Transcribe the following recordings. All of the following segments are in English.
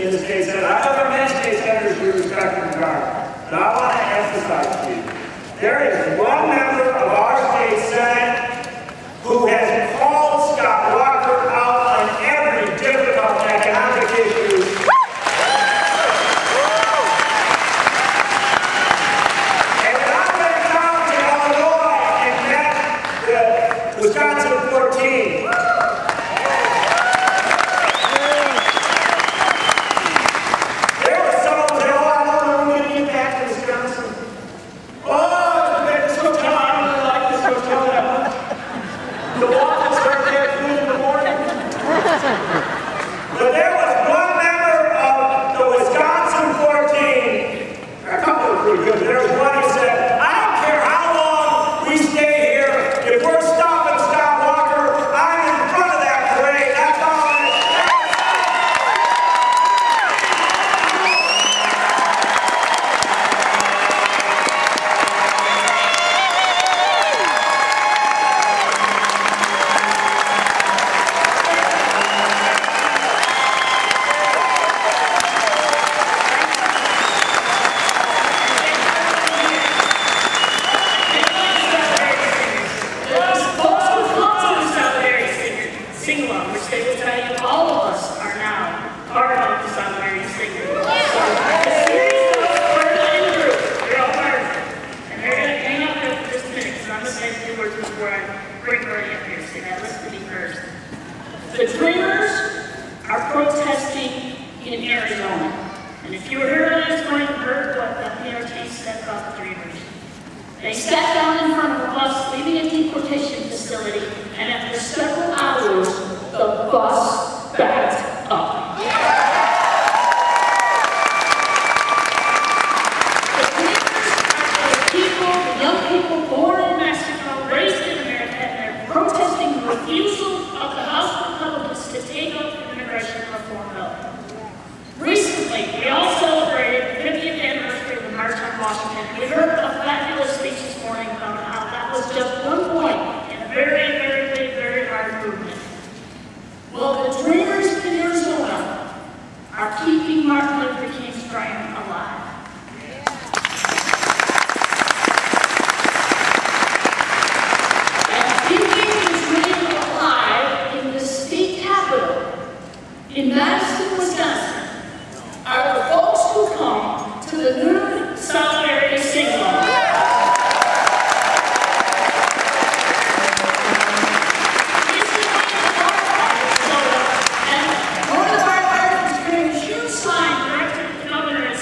in the state senate. I know there are many state senators we respect and regard, but I want to emphasize to you, there is one member of our state senate who has called Scott Walker out on every difficult economic issue. And when I went down to Illinois and met the Wisconsin 14, there was someone who said, oh, I know we're going to get back to Wisconsin. Oh, it's so tough. I really like this hotel that much. The waffles right there at 2 in the morning. But there was one member of the Wisconsin 14, a couple were pretty good, but there was one who said, I don't care how long we stay here, if we're stopping Scott Walker, I'm in front of that parade. That's all it is. Sing-along, which they will tell you all of us are now part of the Solidarity Sing-along. So the series of part of the group, they're all part of it. And they're going to hang out there for just a minute, because I'm going to say a few words before I bring Bernie up here. So now listen to me first. The Dreamers are protesting in Arizona. And if you were here earlier this morning, you heard what the PRT said about the Dreamers. They sat down in front of a bus leaving a deportation facility, and after several hours, the bus backed up. The Dreamers are the young people born in Mexico, raised in America, and they're protesting the refusal of the House Republicans to take up the immigration reform bill. Recently, we all celebrated the 50th anniversary of the March on Washington. We heard a fabulous speech this morning about how that was just one point in a very, very big, very hard movement. Well, the Dreamers in Arizona are keeping Martin Luther King's dream alive. And keeping his dream alive in the state capitol in Madison, Wisconsin, are the folks who come to the noon Solidarity Sing-along. And one of the firefighters carrying a huge sign directed at the governor and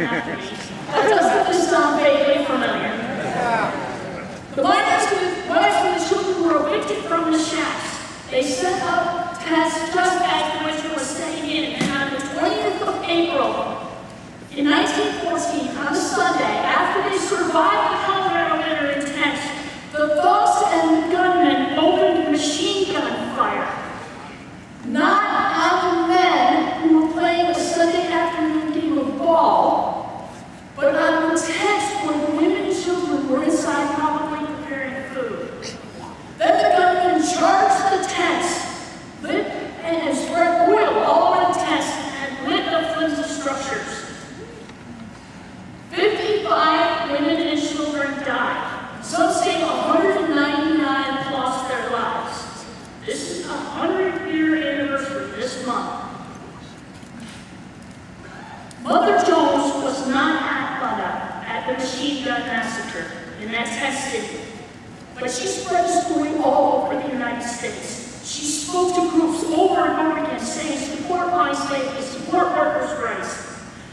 after me. Doesn't this sound vaguely familiar? The miners and the children were evicted from the shacks. They set up tents just as the winter was setting in, and on the 20th of April, in 1914, on a Sunday, after they survived the Colorado winter in tents, the thugs and the gunmen opened machine gun fire. Not on the men who were playing a Sunday afternoon game of ball, but on the tents where the women and children were inside probably preparing food. Then the gunmen charged the tents, lit and spread oil all over the tents, and lit the flimsy structures. 55 women and children died. Some say 199 lost their lives. This is a 100-year anniversary this month. Mother Jones was not at Buda at the machine gun massacre in that test city, but she spread the story all over the United States. She spoke to groups over and over again saying, support my safety, support workers' rights.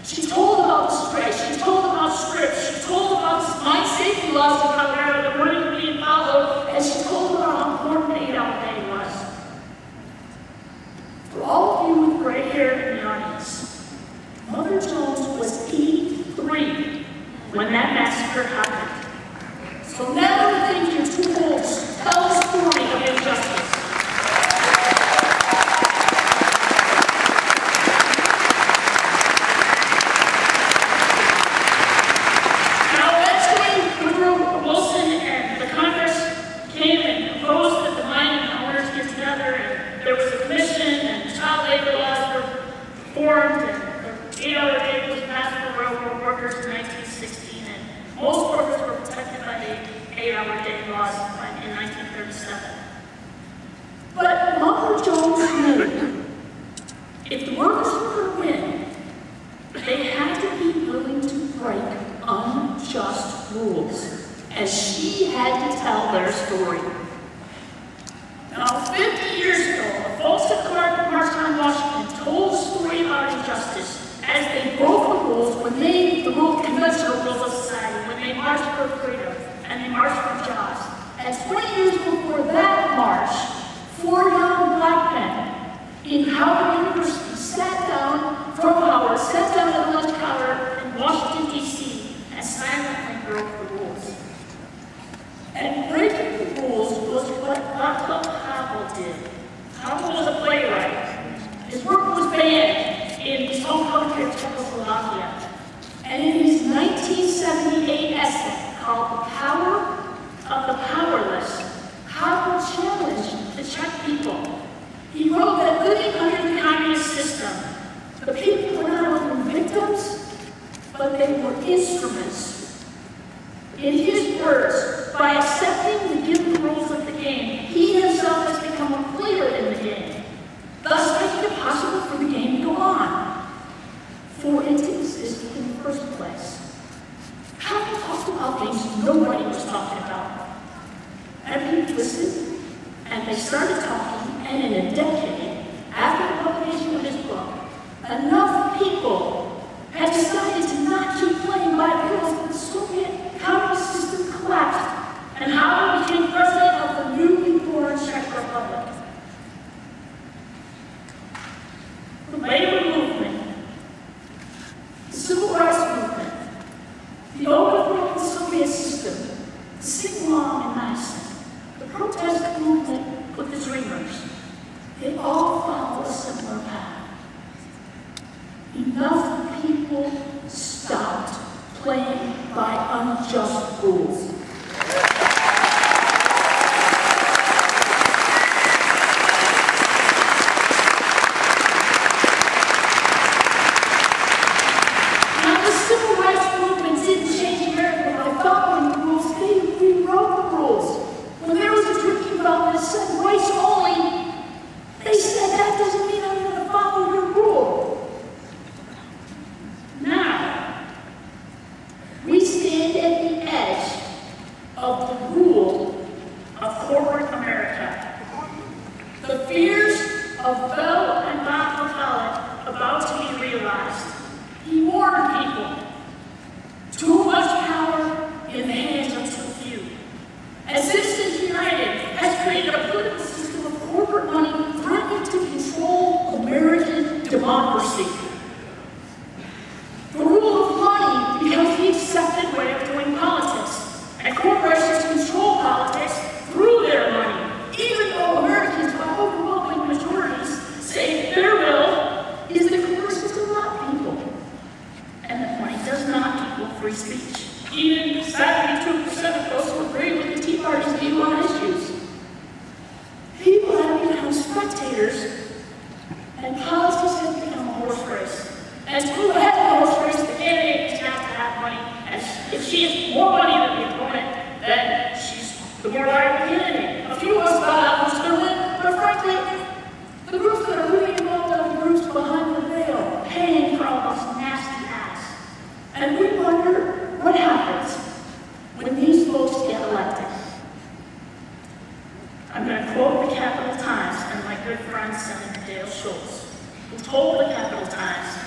She told about the strikes, she told about scripts, she told about mine safety laws in Colorado that weren't being followed, and she told about how important the 8-hour day was. For all of you with gray hair in the audience, Mother Jones was 83 when that massacre happened. So never think you're too old to tell the story of injustice. But Mother Jones knew if the workers were to win, they had to be willing to break unjust rules, as she had to tell their story. Now, 50 years ago, the folks at Clark Marched on Washington told a story about injustice as they broke the rules when they, the conventional rules of society, when they marched for freedom and they marched for jobs. And 20 years before that march, 4 young black men in Howard University sat down at a lunch counter in Washington, D.C., and silently broke the rules. And breaking the rules was what Václav Havel did. Havel was a playwright. His work was banned in his home country of Czechoslovakia. And in his 1978 essay called The Power of the Powerless, Havel challenged the Czech people. He wrote that living under the communist system, the people were not only victims, but they were instruments. In his words, by accepting the given rules of the game, he himself has become a player in the game, thus making it possible for the game to go on, for it to exist in the first place. Havel talked about things nobody was talking about. And people listened, and they started talking, and in a decade, after the publication of his book, enough people had decided to not keep playing by the rules that the Soviet communist system collapsed, and Havel became president of the newly born Czech Republic. The labor movement, the civil rights movement, the overthrow of the Soviet system, the sing-along in Madison, the protest movement with the Dreamers, they all follow a similar path. Enough people stopped playing by unjust rules. Now, the civil rights movement didn't change America by following the rules, they rewrote the rules. When there was a drinking fountain that said rights only, they said that doesn't mean I'm going to follow your rule. Now, we stand at the edge of the rule of corporate America. The fears of Bell and Václav Havel about to be realized. He warned people, And who has the horse race, the candidate has got to have money. And if she has more money than the opponent, then she's the more viable candidate. A few of us thought that was going to win, but frankly, the groups that are really involved are the groups behind the veil, paying for all this nasty ass. And we wonder what happens when these folks get elected. I'm going to quote the Capital Times and my good friend Senator Dale Schultz, who told the Capital Times,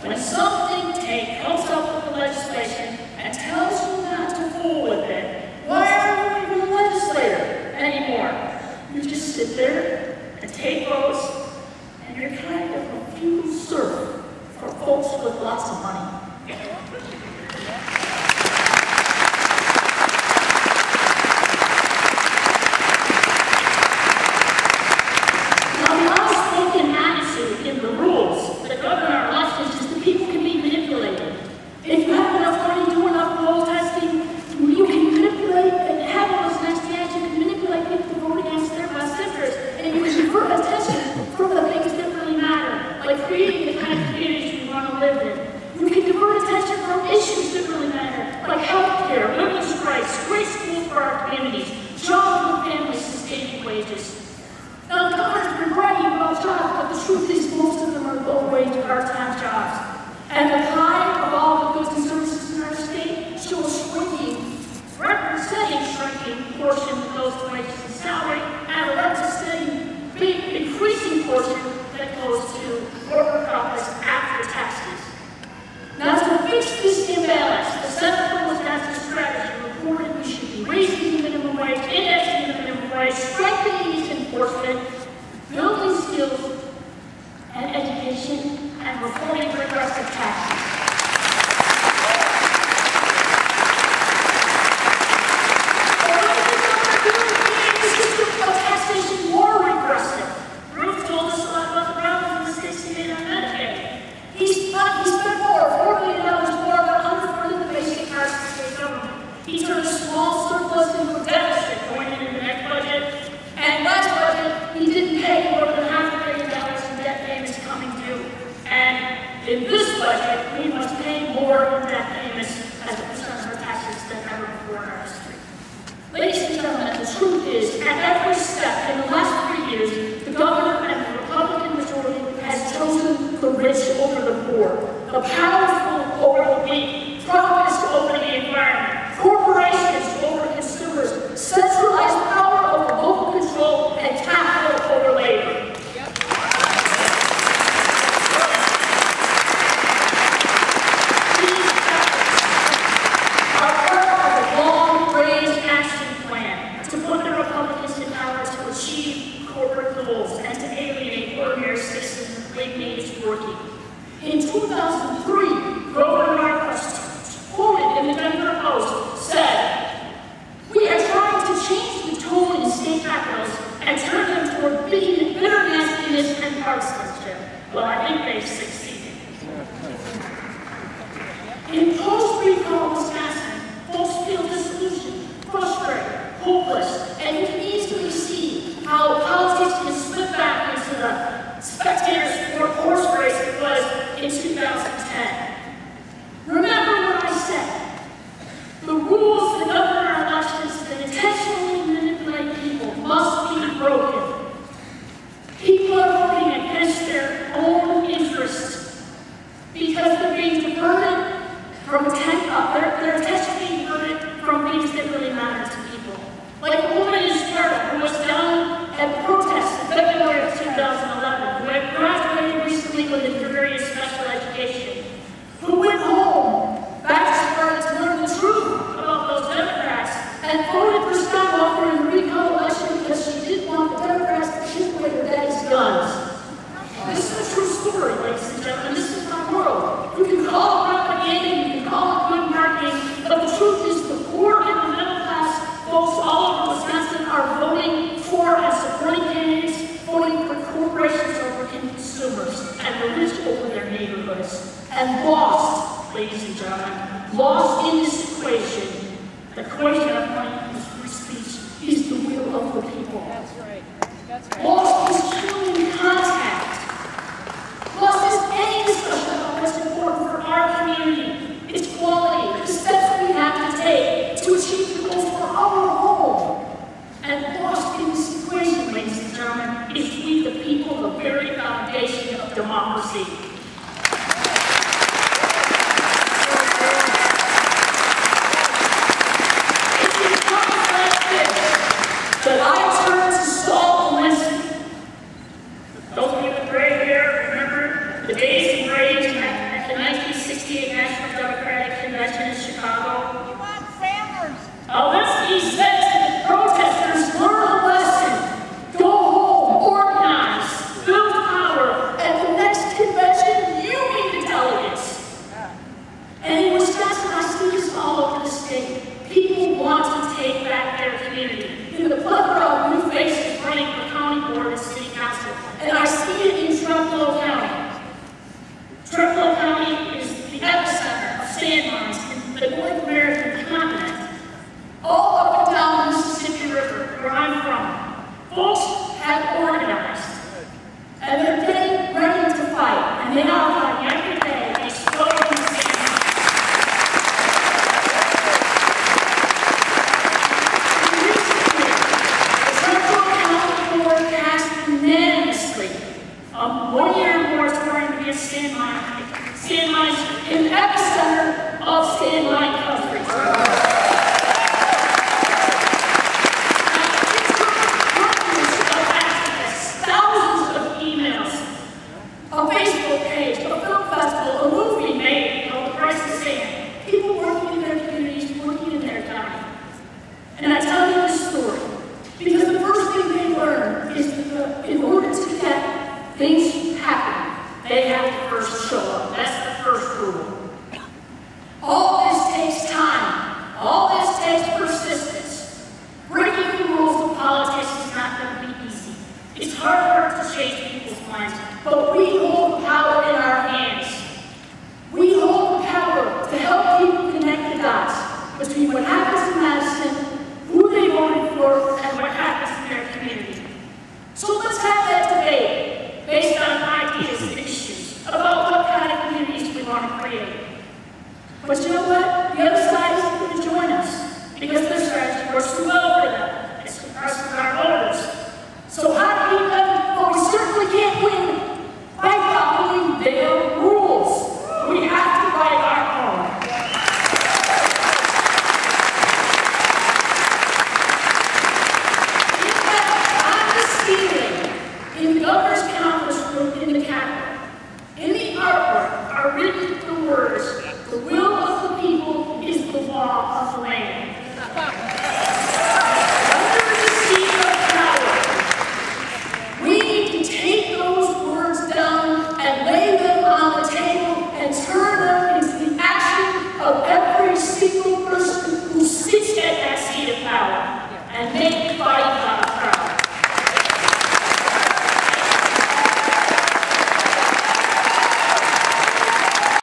when some think tank comes up with the legislation and tells you not to fool with it, why are you even a legislator anymore? You just sit there and take votes, and you're kind of a few serf for folks with lots of money. Lost is any discussion about Western in the epicenter of stand-line countries. Thousands of emails, a Facebook page, a film festival, a movie made called The Price of Sand. People working in their communities, working in their time. And I tell you this story because the first thing they learn is that in order to get things happen, they have to first show up. That's the first rule. All this takes time. All this takes persistence. Breaking the rules of politics is not going to be easy. It's hard work to change people's minds, but we hold power in our hands. We hold the power to help people connect the dots between what happens in Madison, who they voted for, and what happens in their community. So let's have that debate based on ideas and issues about what kind of communities we want to create. But you know what? The other side isn't going to join us because their strategy works too well for them. It's suppressing our voters. So how do we win? Well, we certainly can't win by following their rules. We have to write our own. In fact, on the ceiling, in the governor's conference room in the Capitol, in the artwork are written the words, "The will of the people is the law of the land." Under the seat of power, we need to take those words down and lay them on the table and turn them into the action of every single person who sits at that seat of power and make